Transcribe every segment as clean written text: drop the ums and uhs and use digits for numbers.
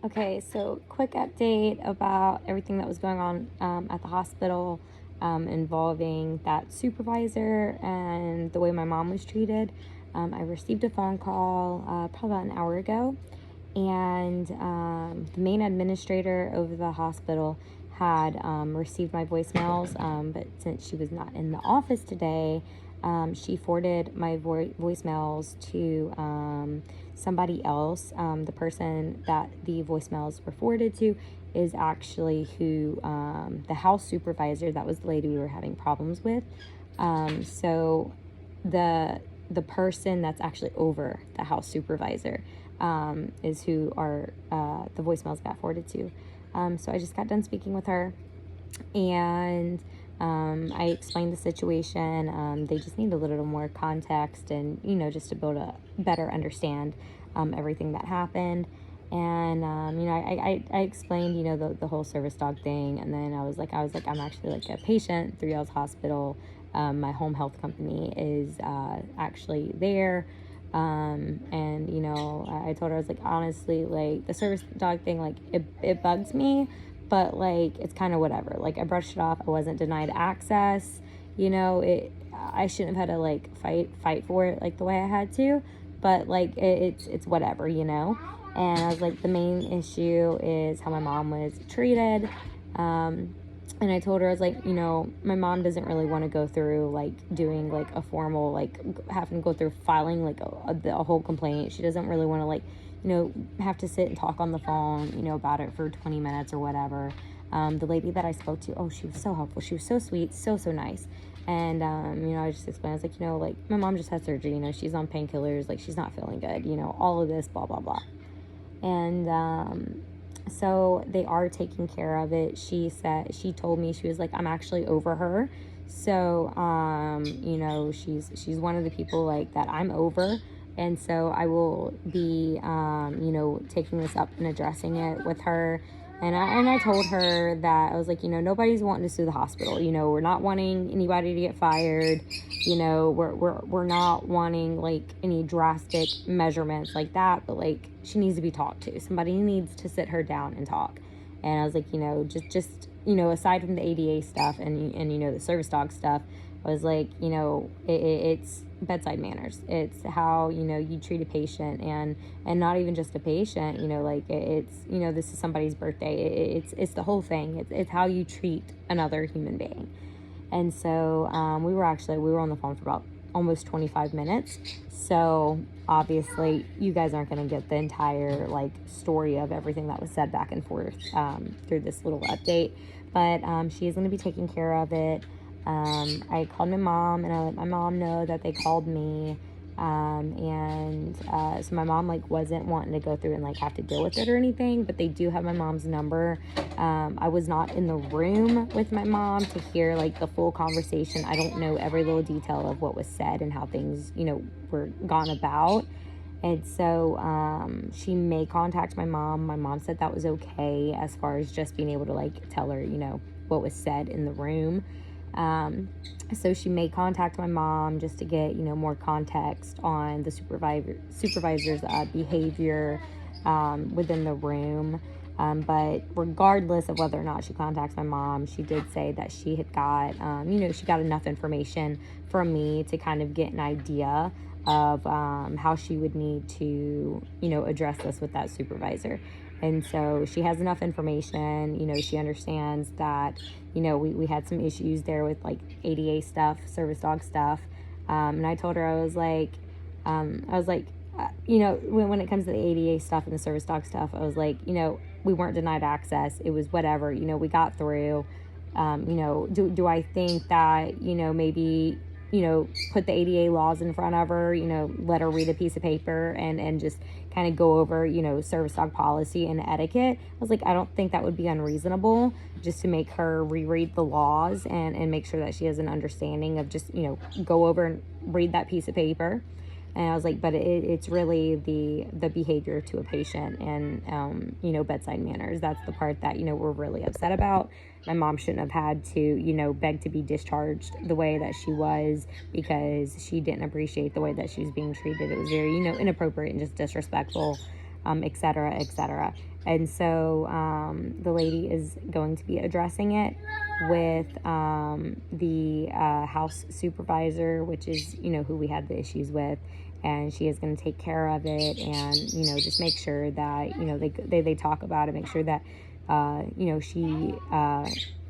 Okay, so quick update about everything that was going on at the hospital involving that supervisor and the way my mom was treated. I received a phone call probably about an hour ago, and the main administrator of the hospital had received my voicemails, but since she was not in the office today, she forwarded my voicemails to somebody else. The person that the voicemails were forwarded to is actually who the house supervisor, that was the lady we were having problems with. So the person that's actually over the house supervisor is who the voicemails got forwarded to. So I just got done speaking with her, and I explained the situation. They just need a little more context, and just to be able to better understand everything that happened. And I explained the whole service dog thing, and then I was like I'm actually like a patient, 3L's hospital. My home health company is actually there. And I told her, I was like, honestly, like the service dog thing, like it bugs me, but like it's kind of whatever. Like I brushed it off. I wasn't denied access. I shouldn't have had to like fight for it like the way I had to, but like it's whatever. And I was like, the main issue is how my mom was treated. And I told her, I was like, my mom doesn't really want to go through like doing like a formal, like having to go through filing like a whole complaint. She doesn't really want to like, have to sit and talk on the phone, about it for 20 minutes or whatever. The lady that I spoke to, oh, she was so helpful. She was so sweet, so nice. And, I just explained, I was like, like my mom just had surgery, she's on painkillers, like she's not feeling good, all of this, blah, blah, blah. And, so they are taking care of it. She told me, she was like, I'm actually over her. So, she's one of the people like that I'm over. And so I will be, taking this up and addressing it with her. And I told her that I was like, nobody's wanting to sue the hospital. We're not wanting anybody to get fired. We're not wanting like any drastic measurements like that, but like she needs to be talked to. Somebody needs to sit her down and talk. And I was like, just aside from the ADA stuff and the service dog stuff, I was like, it's bedside manners. It's how you treat a patient, and not even just a patient. Like it's this is somebody's birthday. It's the whole thing. It's how you treat another human being. And so we were on the phone for about almost 25 minutes. So obviously you guys aren't going to get the entire like story of everything that was said back and forth through this little update. But she is going to be taking care of it. I called my mom, and I let my mom know that they called me. So my mom like wasn't wanting to go through and like have to deal with it or anything, but they do have my mom's number. I was not in the room with my mom to hear like the full conversation. I don't know every little detail of what was said and how things, were gone about. And so she may contact my mom. My mom said that was okay as far as just being able to like tell her, what was said in the room. So she may contact my mom just to get, more context on the supervisor's behavior within the room. But regardless of whether or not she contacts my mom, she did say that she had got, she got enough information from me to kind of get an idea of how she would need to, address this with that supervisor. And so she has enough information, she understands that, we had some issues there with like ADA stuff, service dog stuff. And I told her, I was like, when it comes to the ADA stuff and the service dog stuff, I was like, we weren't denied access. It was whatever, we got through. Do I think that, maybe, put the ADA laws in front of her, let her read a piece of paper and just kind of go over, service dog policy and etiquette. I was like, I don't think that would be unreasonable just to make her reread the laws and make sure that she has an understanding of just, go over and read that piece of paper. And I was like, but it's really the behavior to a patient and, bedside manners. That's the part that, we're really upset about. My mom shouldn't have had to, beg to be discharged the way that she was because she didn't appreciate the way that she was being treated. It was very, inappropriate and just disrespectful, et cetera, et cetera. And so the lady is going to be addressing it with the house supervisor, which is, who we had the issues with. And she is going to take care of it and, just make sure that, they talk about it, make sure that, she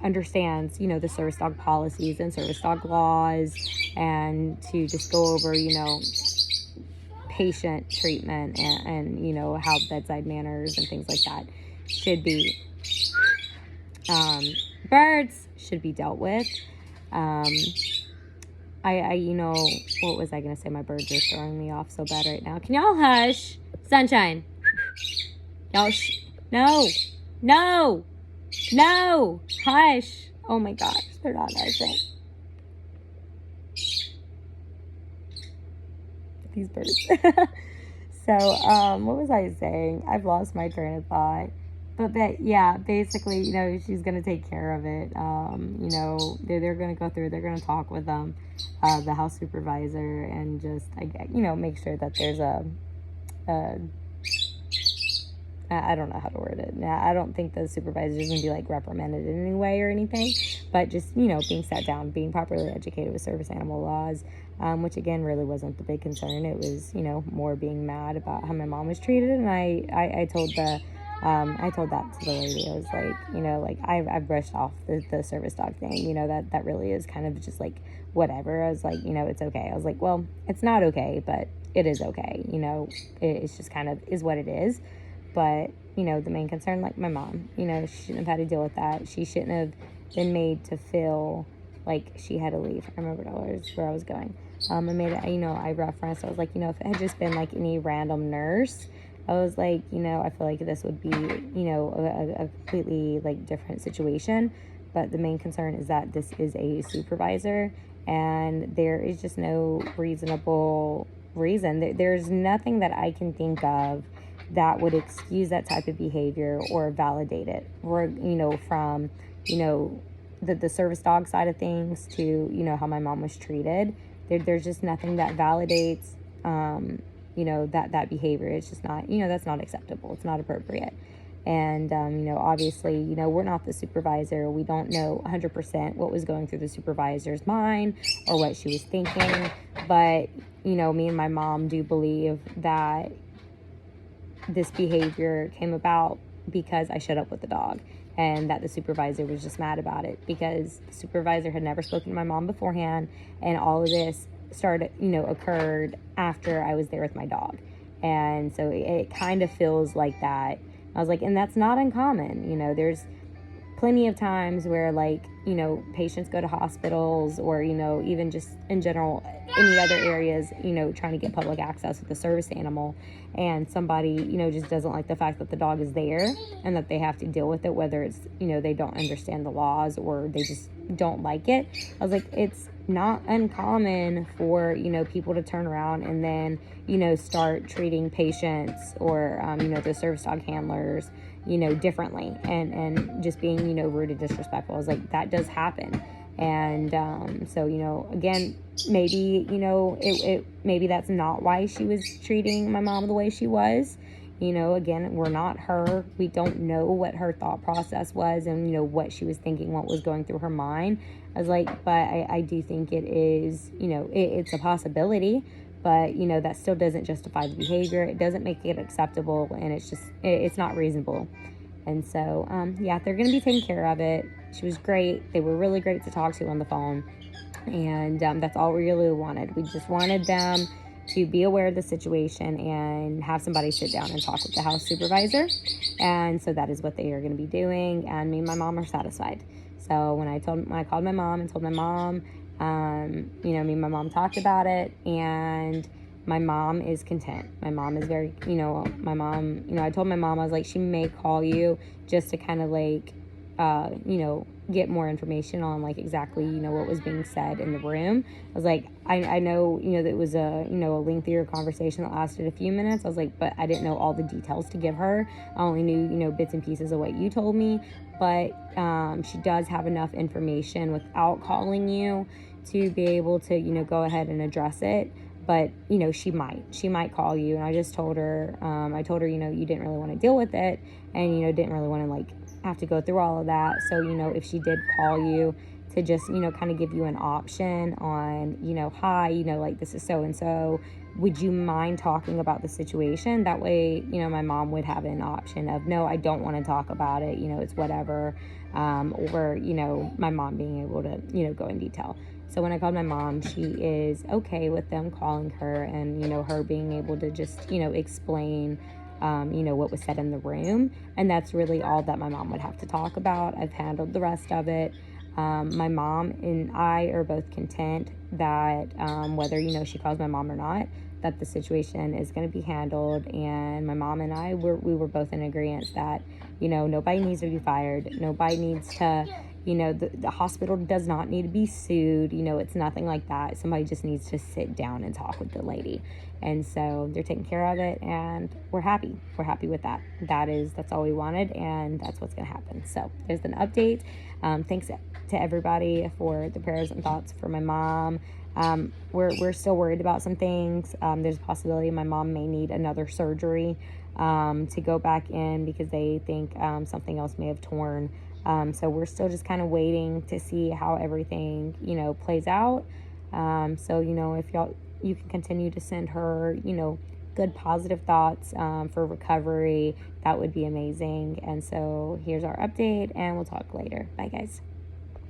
understands, the service dog policies and service dog laws, and to just go over, patient treatment and how bedside manners and things like that should be, birds should be dealt with. What was I going to say? My birds are throwing me off so bad right now. Can y'all hush? Sunshine. Y'all no, hush. Oh my gosh, they're not hushing. These birds. So, what was I saying? I've lost my train of thought. But yeah, basically, she's going to take care of it. They're going to go through, they're going to talk with the house supervisor, and just, make sure that there's I don't know how to word it. Now, I don't think the supervisor is going to be like reprimanded in any way or anything, but just, being sat down, being properly educated with service animal laws, which again really wasn't the big concern. It was, more being mad about how my mom was treated. And I told that to the lady. I was like, I've brushed off the service dog thing, that really is kind of just like whatever. I was like, it's okay. I was like, well, it's not okay, but it is okay. It's just kind of is what it is. But, the main concern, like my mom, she shouldn't have had to deal with that. She shouldn't have been made to feel like she had to leave. I remember where I was going. I made it, I referenced, I was like, if it had just been like any random nurse, I was like, I feel like this would be, a completely like different situation. But the main concern is that this is a supervisor, and there is just no reasonable reason. There's nothing that I can think of that would excuse that type of behavior or validate it, or, from, the service dog side of things to, how my mom was treated. There's just nothing that validates, that behavior. It's just not, that's not acceptable. It's not appropriate. And, obviously, we're not the supervisor. We don't know 100% what was going through the supervisor's mind or what she was thinking. But, me and my mom do believe that this behavior came about because I shut up with the dog, and that the supervisor was just mad about it because the supervisor had never spoken to my mom beforehand, and all of this occurred after I was there with my dog. And so it kind of feels like that. I was like, and that's not uncommon. There's plenty of times where, like, patients go to hospitals, or, even just in general, any other areas, trying to get public access with the service animal, and somebody, just doesn't like the fact that the dog is there and that they have to deal with it, whether it's, they don't understand the laws or they just don't like it. I was like, it's not uncommon for, people to turn around and then, start treating patients or, the service dog handlers, differently, and just being, rude and disrespectful. I was like, that does happen. And so, again, maybe, maybe that's not why she was treating my mom the way she was. Again, we're not her. We don't know what her thought process was and, what she was thinking, what was going through her mind. I was like, but I do think it is, it's a possibility. But, that still doesn't justify the behavior. It doesn't make it acceptable, and it's not reasonable. And so, yeah, they're going to be taking care of it. She was great. They were really great to talk to on the phone. And that's all we really wanted. We just wanted them to be aware of the situation and have somebody sit down and talk with the house supervisor. And so that is what they are going to be doing. And me and my mom are satisfied. So when I called my mom and told my mom, me and my mom talked about it, and my mom is content. My mom is very, I told my mom, I was like, she may call you just to kind of like, get more information on like exactly, what was being said in the room. I was like, I know, that it was a lengthier conversation that lasted a few minutes. I was like, but I didn't know all the details to give her. I only knew, bits and pieces of what you told me. But she does have enough information without calling you to be able to, go ahead and address it. But, she might call you. And I just told her, you didn't really want to deal with it. and, didn't really want to like have to go through all of that. So, if she did call you, to just, kind of give you an option on, hi, like, this is so and so. Would you mind talking about the situation? That way, my mom would have an option of, no, I don't want to talk about it, it's whatever. Or, my mom being able to, go in detail. So when I called my mom, she is okay with them calling her and, her being able to just, explain, what was said in the room. And that's really all that my mom would have to talk about. I've handled the rest of it. My mom and I are both content that whether, she calls my mom or not, that the situation is going to be handled. And my mom and I, we were both in agreement that, nobody needs to be fired. Nobody needs to, the hospital does not need to be sued. It's nothing like that. Somebody just needs to sit down and talk with the lady. And so they're taking care of it, and we're happy. We're happy with that. That's all we wanted, and that's what's going to happen. So there's an update. Thanks to everybody for the prayers and thoughts for my mom. We're still worried about some things. There's a possibility my mom may need another surgery to go back in because they think something else may have torn. So we're still just kind of waiting to see how everything, plays out. So, if you can continue to send her, good positive thoughts for recovery, that would be amazing. And so here's our update, and we'll talk later. Bye, guys.